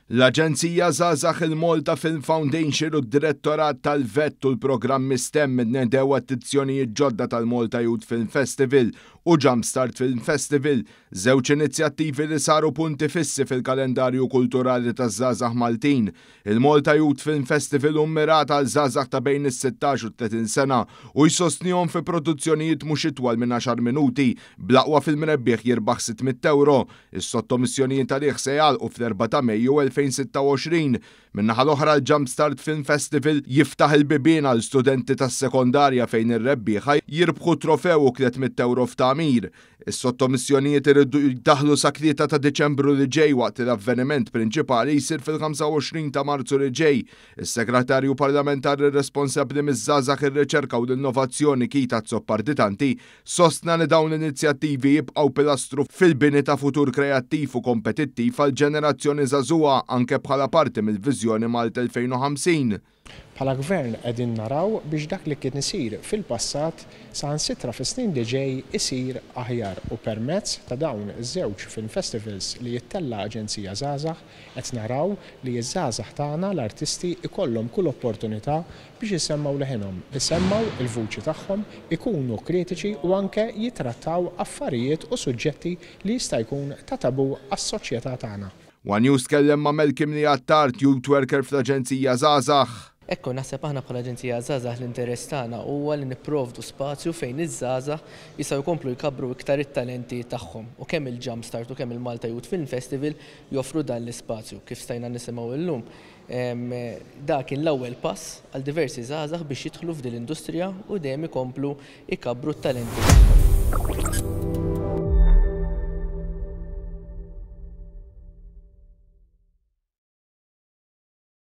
L-Aġenzija Żgħażagħ il-Malta Film Foundation u d-Direttorat tal-VET u l-programmi STEM nedew attizzjonijiet ġodda tal-Malta Youth Film Festival u Jumpstart Film Festival, żewġ inizjattivi li saru punti fissi fil-kalendarju kulturali taż-żgħażagħ Maltin. Il-Malta Youth Film Festival mmirat għal żgħażagħ ta' bejn is-16 u 30 sena u jsostnihom fi produzzjonijiet mhux itwal minn 10 minuti bl-aqwa film rebbieħ jirbaħ €600. Is-sottomissjonijiet għalih se jgħalqu fl-4 ta' Mejju 2026. Min-naħa l-oħra l-Jumpstart Film Festival jiftaħ il-bibien għal studenti tas-sekondarja fejn ir-rebbieħa jirbħu trofew u €300 f'tagħmir. Is-sottomissjonijiet iridu jdaħlu sa 3 ta' Deċembru li ġej waqt l-avveniment prinċipali jsir fil-25 ta' Marzu li ġej. Is-Segretarju Parlamentari responsabbli miż-żgħażagħ ir-riċerka u l-innovazzjoni Kita Zopparditanti sostna li dawn l-inizjattivi jibqgħu pilastru fil-bini ta' futur kreattiv u kompetittiv għal ġenerazzjoni żagħżugħa anke bħala parti mill-Viżjoni Malta 2050. Bħala gvern qegħdin naraw biex dak li kien isir fil-passat saħansitra fis-snin li ġej isir aħjar u permezz ta' dawn iż-żewġ film festivals li jittella Aġenzija Żgħażagħ qed naraw li ż-żgħażagħ tagħna l-artisti ikollhom kull opportunità biex isemmaw leħinhom, isemmaw il-vuċi tagħhom, ikunu kritiċi u anke jitrattaw affarijiet u suġġetti li jista' jkun ta' tabu għas-soċjetà tagħna. One News kellem ma' Melkim li għattart youth worker fl-Aġenzija Żgħażagħ. Ekku naħseb aħna bħala Aġenzija Żgħażagħ l-interess tagħna huwa li nipprovdu spazju fejn iż-żgħażagħ jistgħu jkomplu jkabbru iktar it-talenti tagħhom u kemm il-Jumpstart u kemm il-Malta Youth Film Festival joffru dan l-ispazju kif stajna nisimgħu llum. Dak kien l-ewwel pass għal diversi żgħażagħ biex jidħlu f'din l-industrija u dejjem ikomplu jkabbru t-talenti tagħhom.